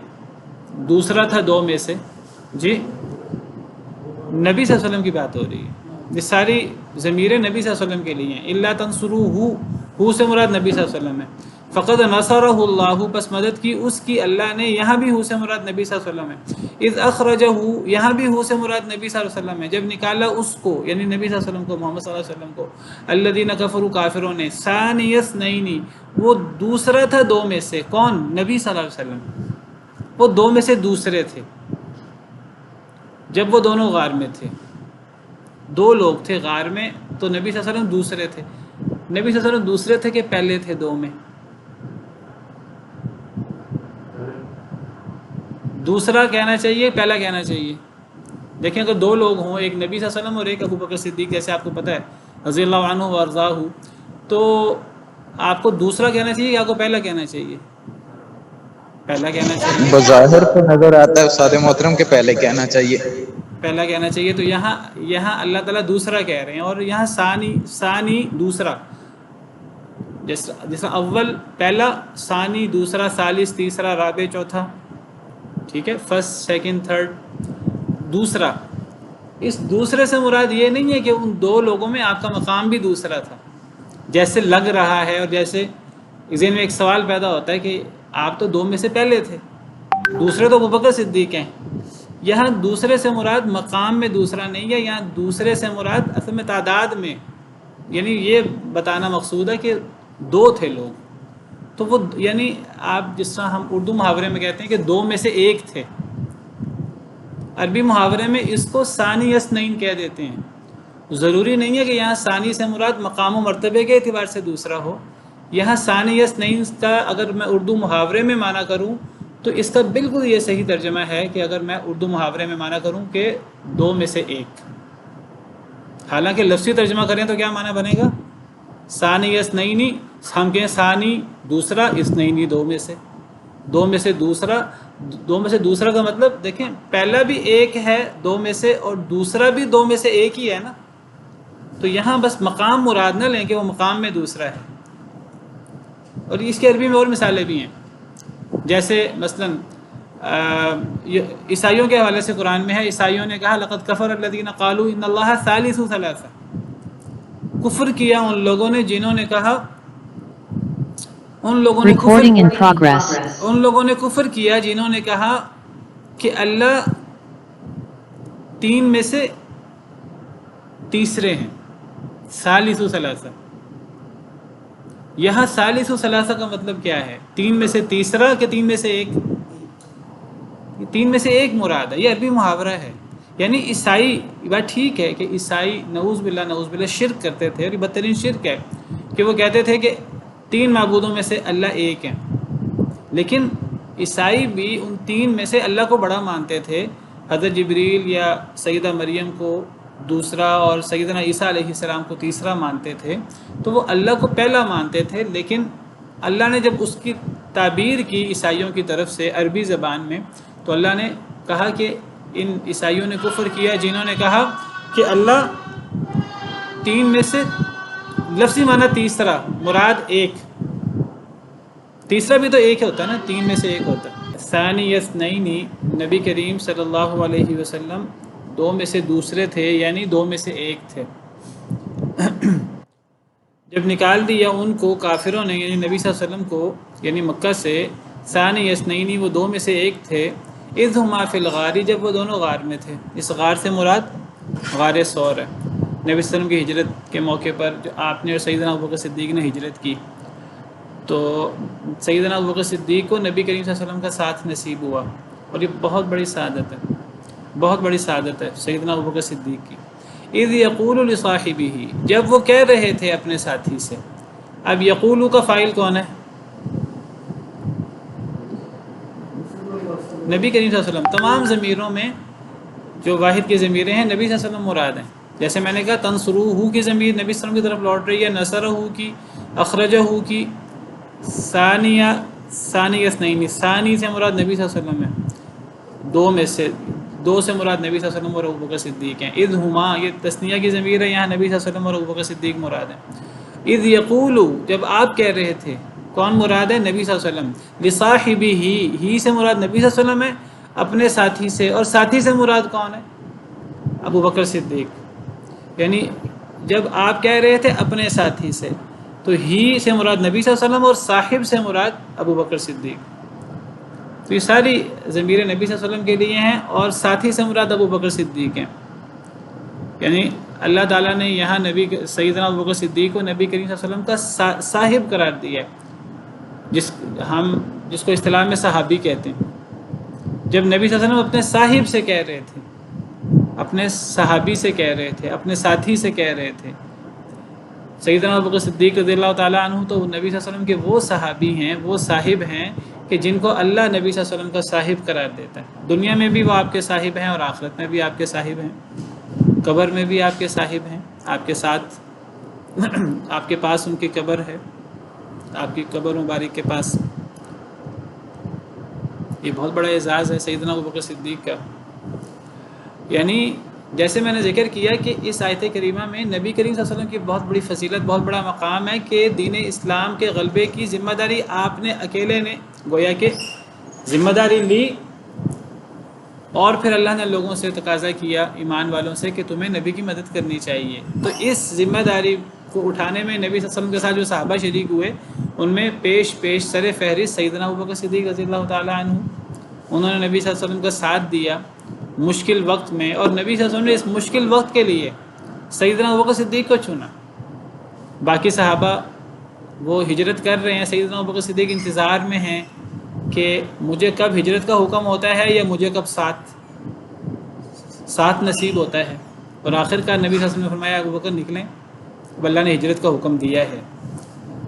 دوسرا تھا دو میں سے، جی نبی صلی اللہ علیہ وسلم کی بات ہو رہی ہے۔ یہ ساری ضمیریں نبی صلی اللہ علیہ وسلم کے لیے ہیں۔ الا تنصروہ، ہو سے مراد نبی صلی اللہ علیہ وسلم ہے۔ فقد نصرہ اللہ، پس مدد کی اس کی اللہ نے، یہاں بھی ہو سے مراد نبی صلی اللہ علیہ وسلم ہے۔ اذ اخرجہ، یہاں بھی ہو سے مراد نبی صلی اللہ علیہ وسلم ہے، جب نکالا اس کو، یعنی نبی صلی اللہ علیہ وسلم کو، محمد صلی اللہ علیہ وسلم کو، الذین کفروا، کافروں نے، ثانی اثنین، وہ دوسرا تھا دو میں سے۔ کون؟ نبی صلی اللہ علیہ وسلم، وہ دو میں سے دوسرے تھے جب وہ دونوں غار میں تھے۔ دو لوگ تھے غار میں تو نبی صلی اللہ علیہ وسلم دوسرے تھے۔ نبی صلی اللہ علیہ وسلم دوسرے تھے کہ پہلے تھے دو میں؟ دوسرا کہنا چاہیے پہلا کہنا چاہیے؟ دیکھیں اگر دو لوگ ہوں، ایک نبی صلی اللہ علیہ وسلم اور ایک ابو بکر صدیق، جیسے آپ کو پتہ ہے رضی اللہ عنہ وارضاہ، تو آپ کو دوسرا کہنا چاہیے یا آپ کو پہلا کہنا چاہیے؟ پہلا کہنا چاہیے، بظاہر تو نظر آتا ہے استاد محترم کے پہلے کہنا چاہیے۔ پہلا کہنا چاہیے۔ تو یہاں اللہ تعالیٰ دوسرا کہہ رہے ہیں، اور یہاں ثانی دوسرا، جیسا اول پہلا، ثانی دوسرا، ثالث تیسرا، رابع چوتھا، ٹھیک ہے، فرسٹ سیکنڈ تھرڈ، دوسرا۔ اس دوسرے سے مراد یہ نہیں ہے کہ ان دو لوگوں میں آپ کا مقام بھی دوسرا تھا جیسے لگ رہا ہے، اور جیسے ذہن میں ایک سوال پیدا ہوتا ہے کہ آپ تو دو میں سے پہلے تھے، دوسرے تو ابوبکر صدیق ہیں۔ یہاں دوسرے سے مراد مقام میں دوسرا نہیں ہے، یہاں دوسرے سے مراد اصل میں تعداد میں، یعنی یہ بتانا مقصود ہے کہ دو تھے لوگ، تو وہ یعنی آپ جس طرح ہم اردو محاورے میں کہتے ہیں کہ دو میں سے ایک تھے، عربی محاورے میں اس کو ثانی اثنین کہہ دیتے ہیں۔ ضروری نہیں ہے کہ یہاں ثانی سے مراد مقام و مرتبے کے اعتبار سے دوسرا ہو۔ یہاں ثانی اثنین کا اگر میں اردو محاورے میں معنی کروں تو اس کا بالکل یہ صحیح ترجمہ ہے کہ اگر میں اردو محاورے میں معنی کروں کہ دو میں سے ایک، حالانکہ لفظی ترجمہ کریں تو کیا معنی بنے گا؟ ثانی اثنین، ہم کہیں ثانی دوسرا، اثنین دو میں سے، دو میں سے دوسرا۔ دو میں سے دوسرا کا مطلب دیکھیں پہلا بھی ایک ہے دو میں سے اور دوسرا بھی دو میں سے ایک ہی ہے نا، تو یہاں بس مقام مراد نہ لیں کہ وہ مقام میں دوسرا ہے۔ اور اس کے عربی میں اور مثالیں بھی ہیں، جیسے مثلا عیسائیوں کے حوالے سے قرآن میں ہے، عیسائیوں نے کہا لقد کفر الذین قالوا ان اللہ ثالث ثلاثہ، کفر کیا ان لوگوں نے جنہوں نے کہا، ان لوگوں نے کفر کیا جنہوں نے کہا کہ اللہ تین میں سے تیسرے ہیں، ثالث ثلاثہ۔ یہاں ثالث ثلاثہ کا مطلب کیا ہے؟ تین میں سے تیسرا کہ تین میں سے ایک؟ تین میں سے ایک مراد ہے، یہ عربی محاورہ ہے۔ یعنی عیسائی، بات ٹھیک ہے کہ عیسائی نعوذ باللہ شرک کرتے تھے، اور یہ بدترین شرک ہے کہ وہ کہتے تھے کہ تین معبودوں میں سے اللہ ایک ہے، لیکن عیسائی بھی ان تین میں سے اللہ کو بڑا مانتے تھے، حضرت جبریل یا سیدہ مریم کو دوسرا اور سیدنا عیسیٰ علیہ السلام کو تیسرا مانتے تھے، تو وہ اللہ کو پہلا مانتے تھے۔ لیکن اللہ نے جب اس کی تعبیر کی عیسائیوں کی طرف سے عربی زبان میں، تو اللہ نے کہا کہ ان عیسائیوں نے کفر کیا جنہوں نے کہا کہ اللہ تین میں سے، لفظی معنی تیسرا مراد ایک، تیسرا بھی تو ایک ہوتا ہے نا، تین میں سے ایک ہوتا ہے۔ ثانی اثنین، نبی کریم صلی اللہ علیہ وسلم دو میں سے دوسرے تھے، یعنی دو میں سے ایک تھے۔ جب نکال دیا ان کو کافروں نے، یعنی نبی صلی اللہ علیہ وسلم کو، یعنی مکہ سے، ثانی اثنین وہ دو میں سے ایک تھے، اذ ہما فی الغار، جب وہ دونوں غار میں تھے۔ اس غار سے مراد غار ثور ہے۔ نبی صلی اللہ علیہ وسلم کی ہجرت کے موقع پر جو آپ نے اور سیدنا ابوبکر صدیق نے ہجرت کی، تو سیدنا ابوبکر صدیق کو نبی کریم صلی اللہ علیہ وسلم کا ساتھ نصیب ہوا، اور یہ بہت بڑی سعادت ہے، بہت بڑی سعادت ہے سیدنا ابوبکر صدیق کی۔ اذ یقول لصاحبہ، جب وہ کہہ رہے تھے اپنے ساتھی سے۔ اب یقولو کا فاعل کون ہے؟ نبی کریم صلی اللہ علیہ وسلم۔ تمام ضمیروں میں جو واحد کی ضمیریں ہیں نبی صلی اللہ علیہ وسلم مراد ہیں۔ جیسے میں نے کہا تنصروہ کی ضمیر نبی صلی اللہ علیہ وسلم کی طرف لوٹ رہی ہے، نصرہ کی، اخرجہ کی، ثانی اثنین، ثانی سے مراد نبی صلی اللہ علیہ وسلم ہے، دو میں سے، دو سے مراد نبی صلی اللہ علیہ وسلم اور ابوبکر صدیق ہیں۔ اذ ہما، یہ تثنیہ کی ضمیر ہے، یہاں نبی صلی اللہ علیہ وسلم اور ابوبکر صدیق مراد ہیں۔ اذ یقولو، جب آپ کہہ رہے تھے، کون مراد ہے؟ نبی صلی اللہ علیہ وسلم۔ لصاحبہ، ہی سے مراد نبی صلی اللہ علیہ وسلم ہے اپنے ساتھی سے، اور ساتھی سے مراد کون ہے؟ ابوبکر صدیق۔ یعنی جب آپ کہہ رہے تھے اپنے ساتھی سے، تو ہی سے مراد نبی صلی اللہ علیہ وسلم اور صاحب سے مراد ابوبکر صدیق۔ تو یہ ساری ضمیر نبی صلی اللہ علیہ وسلم کے لیے ہیں، اور ساتھی سے مراد ابوبکر صدیق ہیں۔ یعنی اللہ تعالیٰ نے یہاں نبی سیدنا ابوبکر صدیق کو نبی کریم صلی اللہ علیہ وسلم کا صاحب قرار دیا ہے، جس کو اصطلاح میں صحابی کہتے ہیں۔ جب نبی صلی اللہ علیہ وسلم اپنے صاحب سے کہہ رہے تھے، اپنے صحابی سے کہہ رہے تھے، اپنے ساتھی سے کہہ رہے تھے، سیدنا ابوبکر صدیق رضی اللہ تعالیٰ عنہ تو نبی صلی اللہ علیہ وسلم کے وہ صحابی ہیں، وہ صاحب ہیں کہ جن کو اللہ نبی صلی اللہ علیہ وسلم کا صاحب قرار دیتا ہے۔ دنیا میں بھی وہ آپ کے صاحب ہیں، اور آخرت میں بھی آپ کے صاحب ہیں، قبر میں بھی آپ کے صاحب ہیں، آپ کے ساتھ، آپ کے پاس ان کی قبر ہے، آپ کی قبر مبارک کے پاس۔ یہ بہت بڑا اعزاز ہے سیدنا ابوبکر صدیق کا۔ یعنی جیسے میں نے ذکر کیا کہ اس آیت کریمہ میں نبی کریم صلی اللہ علیہ وسلم کی بہت بڑی فضیلت، بہت بڑا مقام ہے کہ دین اسلام کے غلبے کی ذمہ داری آپ نے اکیلے نے گویا کہ ذمہ داری لی، اور پھر اللہ نے لوگوں سے تقاضا کیا، ایمان والوں سے، کہ تمہیں نبی کی مدد کرنی چاہیے۔ تو اس ذمہ داری کو اٹھانے میں نبی صلی اللہ علیہ وسلم کے ساتھ جو صحابہ شریک ہوئے، ان میں پیش سر فہرست سیدنا ابوبکر صدیق رضی اللہ تعالیٰ عنہ۔ انہوں نے نبی صلی اللہ علیہ وسلم کا ساتھ دیا مشکل وقت میں، اور نبی صلی اللہ علیہ وسلم نے اس مشکل وقت کے لیے سیدنا ابوبکر صدیق کو چنا۔ باقی صحابہ وہ ہجرت کر رہے ہیں، سیدنا ابوبکر صدیق انتظار میں ہیں کہ مجھے کب ہجرت کا حکم ہوتا ہے، یا مجھے کب ساتھ نصیب ہوتا ہے۔ اور آخر کار نبی صلی اللہ علیہ وسلم نے فرمایا ابوبکر نکلیں، اب اللہ نے ہجرت کا حکم دیا ہے۔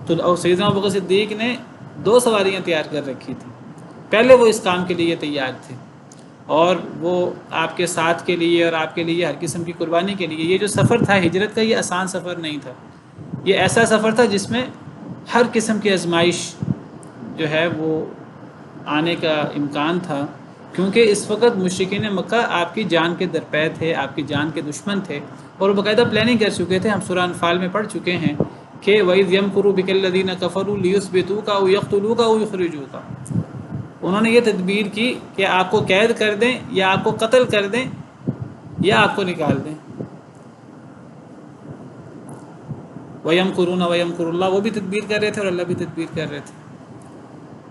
تو سیدنا ابوبکر صدیق نے 2 سواریاں تیار کر رکھی تھیں، پہلے وہ اس کام کے لیے تیار تھے، اور وہ آپ کے ساتھ کے لیے اور آپ کے لیے ہر قسم کی قربانی کے لیے۔ یہ جو سفر تھا ہجرت کا، یہ آسان سفر نہیں تھا، یہ ایسا سفر تھا جس میں ہر قسم کی آزمائش جو ہے وہ آنے کا امکان تھا، کیونکہ اس وقت مشرکین مکہ آپ کی جان کے درپے تھے، آپ کی جان کے دشمن تھے، اور وہ باقاعدہ پلاننگ کر چکے تھے۔ ہم سورہ انفال میں پڑھ چکے ہیں کہ وَإِذْ يَمْكُرُ بِكَ الَّذِينَ كَفَرُوا لِيُثْبِتُوكَ أَوْ يَقْتُلُوكَ أَوْ يُخْرِجُوكَ۔ انہوں نے یہ تدبیر کی کہ آپ کو قید کر دیں یا آپ کو قتل کر دیں یا آپ کو نکال دیں. وَيَمْكُرُونَ وَيَمْكُرُ اللَّهُ، وہ بھی تدبیر کر رہے تھے اور اللہ بھی تدبیر کر رہے تھے.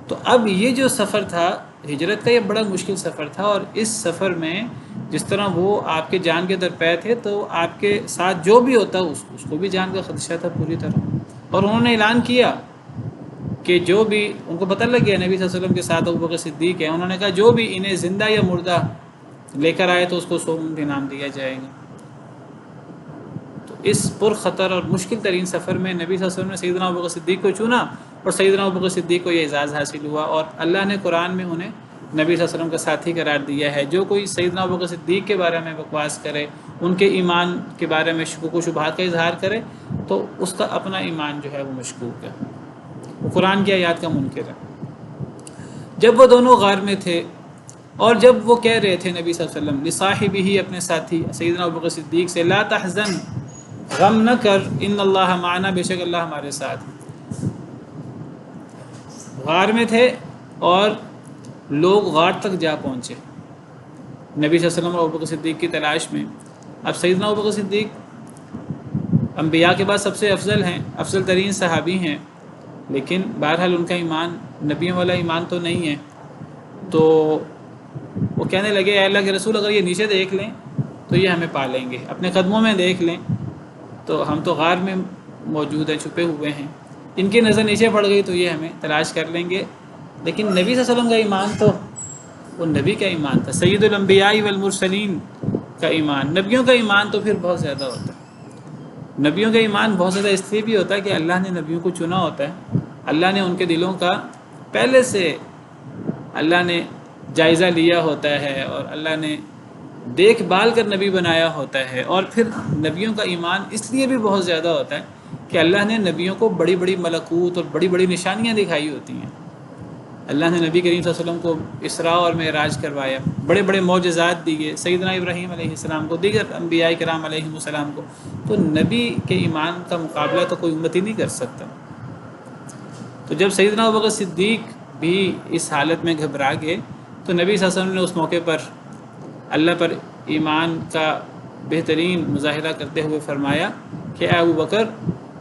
تو اب یہ جو سفر تھا ہجرت کا، یہ بڑا مشکل سفر تھا، اور اس سفر میں جس طرح وہ آپ کے جان کے درپے تھے تو آپ کے ساتھ جو بھی ہوتا اس کو بھی جان کا خدشہ تھا پوری طرح. اور انہوں نے اعلان کیا کہ جو بھی، ان کو پتہ لگ گیا نبی صلی اللہ علیہ وسلم کے ساتھ ابوبکر صدیق ہیں، انہوں نے کہا جو بھی انہیں زندہ یا مردہ لے کر آئے تو اس کو 100 اونٹ انعام دیا جائے گا. تو اس پرخطر اور مشکل ترین سفر میں نبی صلی اللہ علیہ وسلم نے سیدنا ابوبکر صدیق کو چنا، اور سیدنا ابوبکر صدیق کو یہ اعزاز حاصل ہوا، اور اللہ نے قرآن میں انہیں نبی صلی اللہ علیہ وسلم کا ساتھی قرار دیا ہے. جو کوئی سیدنا ابوبکر صدیق کے بارے میں بکواس کرے، ان کے ایمان کے بارے میں شکوک و شبہات کا اظہار کرے، تو اس کا اپنا ایمان جو ہے وہ مشکوک ہے، وہ قرآن کی آیات کا منکر ہے. جب وہ دونوں غار میں تھے اور جب وہ کہہ رہے تھے نبی صلی اللہ علیہ وسلم لصاحبہ، اپنے ساتھی سیدنا ابوبکر صدیق سے، لا تحزن، غم نہ کر، ان اللہ معنا، بے شک اللہ ہمارے ساتھ. غار میں تھے اور لوگ غار تک جا پہنچے نبی صلی اللہ علیہ وسلم اور ابوبکر صدیق کی تلاش میں. اب سیدنا ابوبکر صدیق انبیاء کے بعد سب سے افضل ہیں، افضل ترین صحابی ہیں، لیکن بہرحال ان کا ایمان نبیوں والا ایمان تو نہیں ہے. تو وہ کہنے لگے اے اللہ کے رسول، اگر یہ نیچے دیکھ لیں تو یہ ہمیں پا لیں گے، اپنے قدموں میں دیکھ لیں تو ہم تو غار میں موجود ہیں، چھپے ہوئے ہیں، ان کی نظر نیچے پڑ گئی تو یہ ہمیں تلاش کر لیں گے. لیکن نبی صلی اللہ علیہ وسلم کا ایمان تو وہ نبی کا ایمان تھا، سید الانبیاء والمرسلین کا ایمان. نبیوں کا ایمان تو پھر بہت زیادہ ہوتا ہے. نبیوں کا ایمان بہت زیادہ اس لیے بھی ہوتا ہے کہ اللہ نے نبیوں کو چنا ہوتا ہے، اللہ نے ان کے دلوں کا پہلے سے اللہ نے جائزہ لیا ہوتا ہے، اور اللہ نے دیکھ بھال کر نبی بنایا ہوتا ہے. اور پھر نبیوں کا ایمان اس لیے بھی بہت زیادہ ہوتا ہے کہ اللہ نے نبیوں کو بڑی بڑی ملکوت اور بڑی بڑی نشانیاں دکھائی ہوتی ہیں. اللہ نے نبی کریم صلی اللہ علیہ وسلم کو اسراء اور معراج کروایا، بڑے بڑے معجزات دیے سیدنا ابراہیم علیہ السلام کو، دیگر انبیاء کرام علیہ السلام کو. تو نبی کے ایمان کا مقابلہ تو کوئی امتی نہیں کر سکتا. تو جب سیدنا ابوبکر صدیق بھی اس حالت میں گھبرا گئے تو نبی صلی اللہ علیہ وسلم نے اس موقع پر اللہ پر ایمان کا بہترین مظاہرہ کرتے ہوئے فرمایا کہ اے ابو بکر،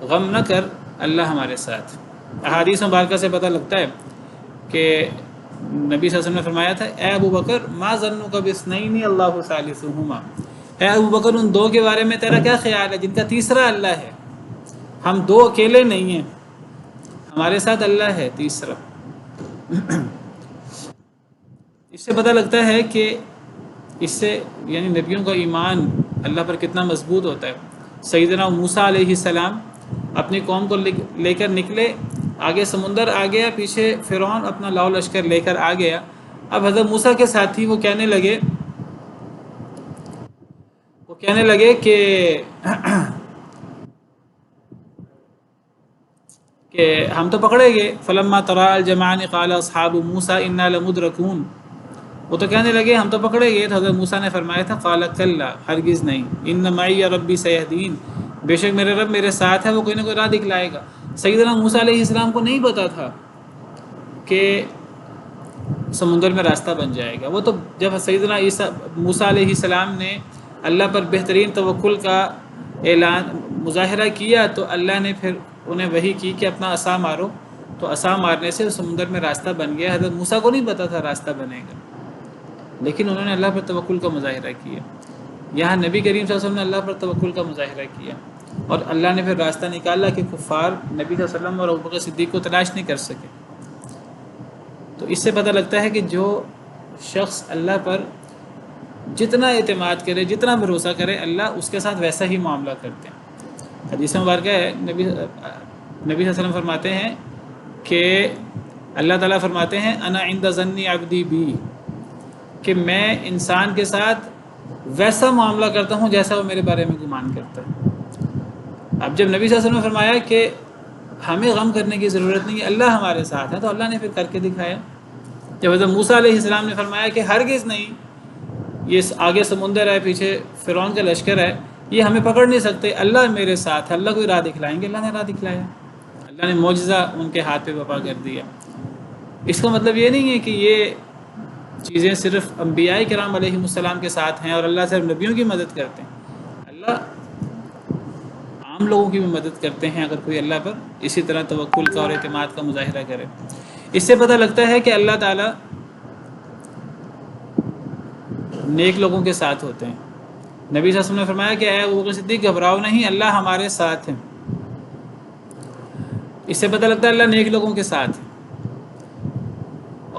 غم نہ کر، اللہ ہمارے ساتھ. احادیث مبارکہ سے پتہ لگتا ہے کہ نبی صلی اللہ علیہ وسلم نے فرمایا تھا اے ابو بکر ما ظنک باثنین اللہ ثالثہما، اے ابو بکر ان دو کے بارے میں تیرا کیا خیال ہے جن کا تیسرا اللہ ہے. ہم دو اکیلے نہیں ہیں، ہمارے ساتھ اللہ ہے تیسرا. اس سے پتہ لگتا ہے کہ اس سے یعنی نبیوں کا ایمان اللہ پر کتنا مضبوط ہوتا ہے. سیدنا موسیٰ علیہ السلام اپنی قوم کو لے کر نکلے، آگے سمندر آ گیا، پیچھے فرعون اپنا لاؤ لشکر لے کر آ گیا. اب حضرت موسیٰ کے ساتھی وہ کہنے لگے کہ ہم تو پکڑے گئے. فلما تراءى الجمعان قال اصحاب موسیٰ انا لمدرکون، وہ تو کہنے لگے ہم تو پکڑے گئے. تو حضرت موسیٰ نے فرمایا تھا قال کلا، ہرگز نہیں، ان معی ربی سیہدین، بے شک میرے رب میرے ساتھ ہے، وہ کوئی نہ کوئی راہ دکھلائے گا. سیدنا موسیٰ علیہ السلام کو نہیں پتا تھا کہ سمندر میں راستہ بن جائے گا. وہ تو جب سیدنا موسیٰ علیہ السلام نے اللہ پر بہترین توکل کا اعلان مظاہرہ کیا تو اللہ نے پھر انہیں وحی کی کہ اپنا عصا مارو، تو عصا مارنے سے سمندر میں راستہ بن گیا. حضرت موسیٰ کو نہیں پتا تھا راستہ بنے گا، لیکن انہوں نے اللہ پر توکل کا مظاہرہ کیا. یہاں نبی کریم صلی اللہ علیہ وسلم نے اللہ پر توکل کا مظاہرہ کیا، اور اللہ نے پھر راستہ نکالا کہ کفار نبی صلی اللہ علیہ وسلم اور ابوبکر صدیق کو تلاش نہیں کر سکے. تو اس سے پتہ لگتا ہے کہ جو شخص اللہ پر جتنا اعتماد کرے، جتنا بھروسہ کرے، اللہ اس کے ساتھ ویسا ہی معاملہ کرتے ہیں. حدیث مبارکہ ہے نبی صلی اللہ علیہ وسلم فرماتے ہیں کہ اللہ تعالیٰ فرماتے ہیں انا عند ظن عبدی بی، کہ میں انسان کے ساتھ ویسا معاملہ کرتا ہوں جیسا وہ میرے بارے میں گمان کرتا ہے. اب جب نبی صلی اللہ علیہ وسلم نے فرمایا کہ ہمیں غم کرنے کی ضرورت نہیں ہے، اللہ ہمارے ساتھ ہے، تو اللہ نے پھر کر کے دکھایا. جب حضرت موسیٰ علیہ السلام نے فرمایا کہ ہرگز نہیں، یہ آگے سمندر ہے، پیچھے فرعون کا لشکر ہے، یہ ہمیں پکڑ نہیں سکتے، اللہ میرے ساتھ ہے، اللہ کوئی راہ دکھلائیں گے. اللہ نے راہ دکھلایا، اللہ نے معجزہ ان کے ہاتھ پہ وفا کر دیا. اس کا مطلب یہ نہیں ہے کہ یہ چیزیں صرف انبیاء کرام علیہ السلام کے ساتھ ہیں اور اللہ صرف نبیوں کی مدد کرتے ہیں. اللہ عام لوگوں کی بھی مدد کرتے ہیں اگر کوئی اللہ پر اسی طرح توکل کا اور اعتماد کا مظاہرہ کرے. اس سے پتہ لگتا ہے کہ اللہ تعالیٰ نیک لوگوں کے ساتھ ہوتے ہیں. نبی صلی اللہ علیہ وسلم نے فرمایا کہ اے ابو بکر صدیق گھبراؤ نہیں، اللہ ہمارے ساتھ ہیں. اس سے پتہ لگتا ہے اللہ نیک لوگوں کے ساتھ ہے.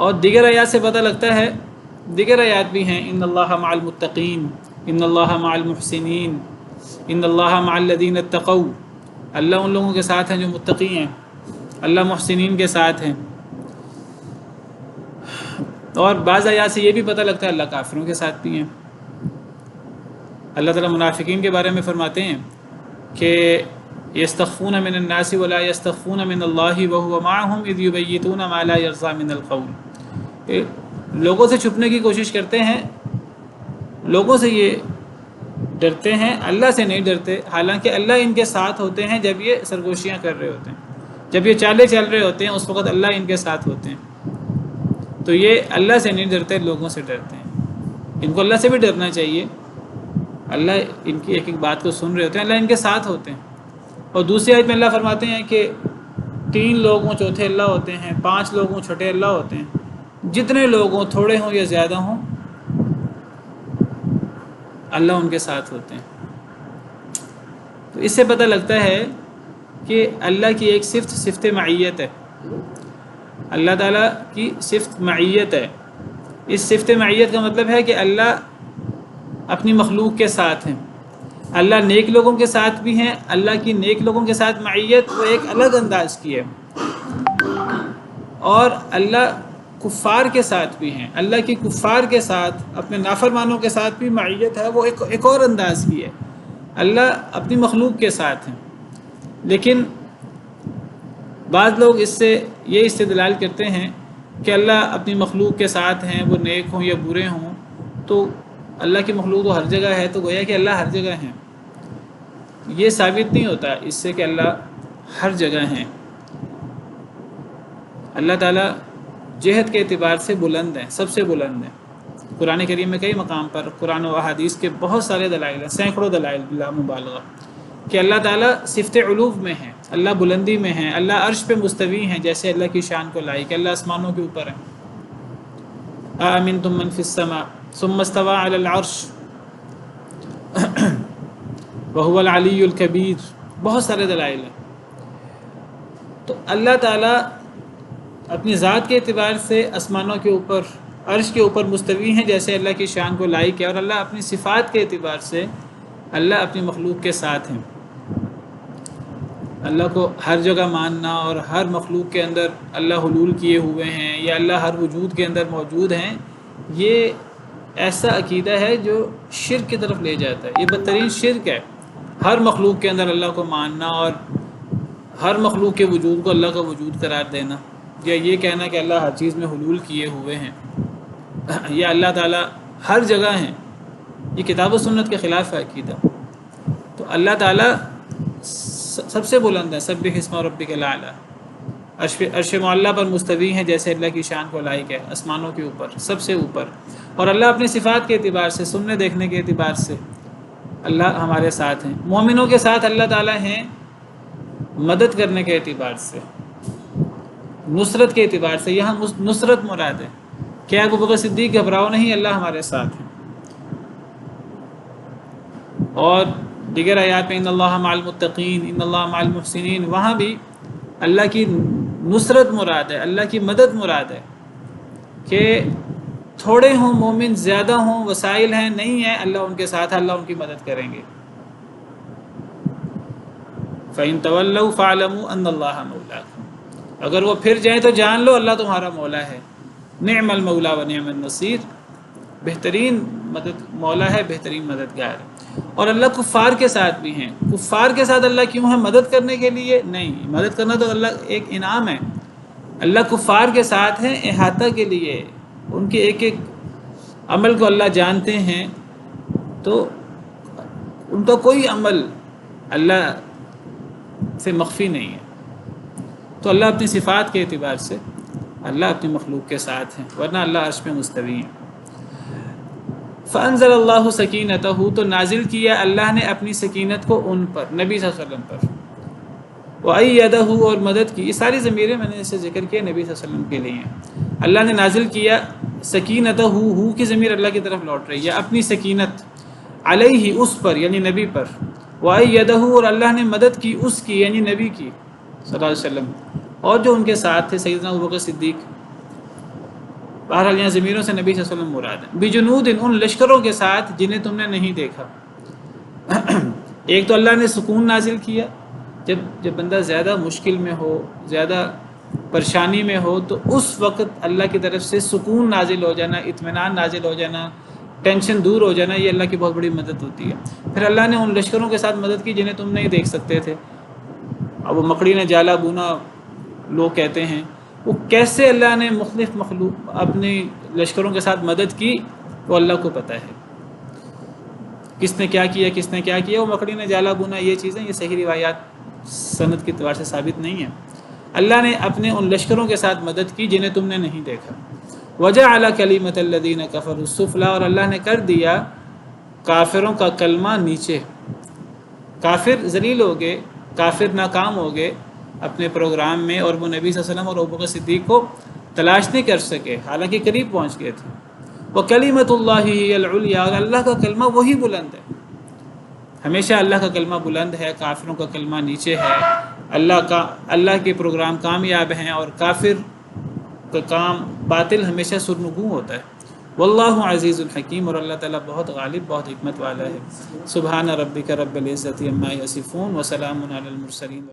اور دیگر آیات سے پتہ لگتا ہے، دیگر آیات بھی ہیں، ان اللہ مع المتقین، ان اللہ مع المحسنین، ان اللہ مع الذین اتقوا. اللہ ان لوگوں کے ساتھ ہیں جو متقی ہیں، اللہ محسنین کے ساتھ ہیں. اور بعض آیات سے یہ بھی پتہ لگتا ہے اللہ کافروں کے ساتھ بھی ہیں. اللہ تعالیٰ منافقین کے بارے میں فرماتے ہیں کہ یستخفون من الناس ولا یستخفون من اللہ وهو معهم اذ یبیتون ما لا یرضى من القول. لوگوں سے چھپنے کی کوشش کرتے ہیں، لوگوں سے یہ ڈرتے ہیں، اللہ سے نہیں ڈرتے، حالانکہ اللہ ان کے ساتھ ہوتے ہیں جب یہ سرگوشیاں کر رہے ہوتے ہیں، جب یہ چالیں چل رہے ہوتے ہیں اس وقت اللہ ان کے ساتھ ہوتے ہیں. تو یہ اللہ سے نہیں ڈرتے، لوگوں سے ڈرتے ہیں. ان کو اللہ سے بھی ڈرنا چاہیے. اللہ ان کی ایک ایک بات کو سن رہے ہوتے ہیں، اللہ ان کے ساتھ ہوتے ہیں. اور دوسری آیت میں اللہ فرماتے ہیں کہ 3 لوگ ہوں چوتھے اللہ ہوتے ہیں، 5 لوگ ہوں چھٹے اللہ ہوتے ہیں. جتنے لوگ ہوں، تھوڑے ہوں یا زیادہ ہوں، اللہ ان کے ساتھ ہوتے ہیں. تو اس سے پتہ لگتا ہے کہ اللہ کی ایک صفت معیت ہے. اللہ تعالیٰ کی صفت معیت ہے. اس صفت معیت کا مطلب ہے کہ اللہ اپنی مخلوق کے ساتھ ہیں. اللہ نیک لوگوں کے ساتھ بھی ہیں. اللہ کی نیک لوگوں کے ساتھ معیت وہ ایک الگ انداز کی ہے. اور اللہ کفار کے ساتھ بھی ہیں. اللہ کی کفار کے ساتھ، اپنے نافرمانوں کے ساتھ بھی معیت ہے، وہ ایک اور انداز کی ہے. اللہ اپنی مخلوق کے ساتھ ہیں. لیکن بعض لوگ اس سے یہ استدلال کرتے ہیں کہ اللہ اپنی مخلوق کے ساتھ ہیں، وہ نیک ہوں یا برے ہوں، تو اللہ کی مخلوق تو ہر جگہ ہے، تو گویا کہ اللہ ہر جگہ ہیں. یہ ثابت نہیں ہوتا اس سے کہ اللہ ہر جگہ ہیں. اللہ تعالیٰ جہت کے اعتبار سے بلند ہیں، سب سے بلند ہیں. قرآن کریم میں کئی مقام پر، قرآن و احادیث کے بہت سارے دلائل ہیں، سینکڑوں دلائل بلا مبالغہ، کہ اللہ تعالیٰ صفت علو میں ہیں، اللہ بلندی میں ہیں، اللہ عرش پہ مستوی ہیں، جیسے اللہ کی شان کو لائی کہ اللہ آسمانوں کے اوپر ہیں. آمنتم من فی السماء ثم استوى علی العرش وهو العلی الکبیر. بہت سارے دلائل ہیں. تو اللہ تعالیٰ اپنی ذات کے اعتبار سے آسمانوں کے اوپر، عرش کے اوپر مستوی ہیں، جیسے اللہ کی شان کو لائی کیا. اور اللہ اپنی صفات کے اعتبار سے اللہ اپنی مخلوق کے ساتھ ہیں. اللہ کو ہر جگہ ماننا اور ہر مخلوق کے اندر اللہ حلول کیے ہوئے ہیں یا اللہ ہر وجود کے اندر موجود ہیں، یہ ایسا عقیدہ ہے جو شرک کی طرف لے جاتا ہے. یہ بدترین شرک ہے. ہر مخلوق کے اندر اللہ کو ماننا اور ہر مخلوق کے وجود کو اللہ کا وجود قرار دینا، یا یہ کہنا کہ اللہ ہر چیز میں حلول کیے ہوئے ہیں، یا اللہ تعالیٰ ہر جگہ ہیں، یہ کتاب و سنت کے خلاف ہے عقیدہ. تو اللہ تعالیٰ سب سے بلند ہے. سبح اسم ربک الاعلی. عرش معلی پر مستوی ہیں، جیسے اللہ کی شان کو لائق ہے، آسمانوں کے اوپر، سب سے اوپر. اور اللہ اپنی صفات کے اعتبار سے، سننے دیکھنے کے اعتبار سے اللہ ہمارے ساتھ ہیں. مومنوں کے ساتھ اللہ تعالیٰ ہیں مدد کرنے کے اعتبار سے، نصرت کے اعتبار سے. یہاں نصرت مراد ہے کہ ابو بکر صدیق گھبراؤ نہیں، اللہ ہمارے ساتھ ہیں. اور دیگر آیات میں ان اللہ مع المتقین، ان اللہ مع المحسنین، وہاں بھی اللہ کی نصرت مراد ہے، اللہ کی مدد مراد ہے. کہ تھوڑے ہوں مومن، زیادہ ہوں، وسائل ہیں نہیں ہیں، اللہ ان کے ساتھ، اللہ ان کی مدد کریں گے. فَإِن تَوَلَّوْا فَاعْلَمُوا أَنَّ اللَّهَ مَوْلَاكُمْ. اگر وہ پھر جائیں تو جان لو اللہ تمہارا مولا ہے. نعم المولا و نعم النصیر. بہترین مدد مولا ہے، بہترین مددگار ہے. اور اللہ کفار کے ساتھ بھی ہیں. کفار کے ساتھ اللہ کیوں ہے؟ مدد کرنے کے لیے نہیں، مدد کرنا تو اللہ ایک انعام ہے. اللہ کفار کے ساتھ ہیں احاطہ کے لیے. ان کے ایک ایک عمل کو اللہ جانتے ہیں، تو ان کا کوئی عمل اللہ سے مخفی نہیں ہے. تو اللہ اپنی صفات کے اعتبار سے اللہ اپنی مخلوق کے ساتھ ہیں، ورنہ اللہ عرش پہ مستوی ہیں۔ فَأَنزَلَ اللَّهُ سَكِينَتَهُ، تو نازل کیا اللہ نے اپنی سکینت کو ان پر، نبی صلی اللہ علیہ وسلم پر۔ وَأَيَّدَهُ، اور مدد کی، یہ ساری ضمیریں میں نے اسے ذکر کیا نبی صلی اللہ علیہ وسلم کے لیے ہیں۔ اللہ نے نازل کیا سکینتہ، ہو کی ضمیر اللہ کی طرف لوٹ رہی ہے، اپنی سکینت، علیہ اس پر یعنی نبی پر، وَأَيَّدَهُ، اور اللہ نے مدد کی اس کی یعنی نبی کی صلی اللہ علیہ وسلم، اور جو ان کے ساتھ تھے سیدنا ابوبکر صدیق۔ بہرحال یہاں ضمیروں سے نبی صلی اللہ علیہ وسلم مراد ہے۔ بجنود، ان لشکروں کے ساتھ جنہیں تم نے نہیں دیکھا۔ ایک تو اللہ نے سکون نازل کیا، جب بندہ زیادہ مشکل میں ہو، زیادہ پریشانی میں ہو، تو اس وقت اللہ کی طرف سے سکون نازل ہو جانا، اطمینان نازل ہو جانا، ٹینشن دور ہو جانا، یہ اللہ کی بہت بڑی مدد ہوتی ہے۔ پھر اللہ نے ان لشکروں کے ساتھ مدد کی جنہیں تم نہیں دیکھ سکتے تھے۔ اب وہ مکڑی نے جالا بونا لوگ کہتے ہیں، وہ کیسے اللہ نے مختلف مخلوق اپنے لشکروں کے ساتھ مدد کی، وہ اللہ کو پتہ ہے کس نے کیا کیا، کس نے کیا کیا۔ وہ مکڑی نے جالا بونا، یہ چیزیں یہ صحیح روایات سند کے اعتبار سے ثابت نہیں ہیں۔ اللہ نے اپنے ان لشکروں کے ساتھ مدد کی جنہیں تم نے نہیں دیکھا۔ وَجَعَلَ كَلِمَةَ الَّذِينَ كَفَرُوا السُّفْلَىٰ، اور اللہ نے کر دیا کافروں کا کلمہ نیچے۔ کافر ذلیل ہو گئے، کافر ناکام ہو گئے اپنے پروگرام میں، اور وہ نبی صلی اللہ علیہ وسلم اور ابوبکر صدیق کو تلاش نہیں کر سکے، حالانکہ قریب پہنچ گئے تھے۔ وَكَلِمَةُ اللَّهِ هِيَ الْعُلْيَا، اور اللہ کا کلمہ وہی بلند ہے، ہمیشہ اللہ کا کلمہ بلند ہے، کافروں کا کلمہ نیچے ہے۔ اللہ کے پروگرام کامیاب ہیں، اور کافر کا کام باطل ہمیشہ سرنگوں ہوتا ہے۔ واللہ عزیز الحکیم، اور اللہ تعالیٰ بہت غالب، بہت حکمت والا ہے۔ سبحان ربک رب العزت عما یصفون، وسلام علی المرسلین۔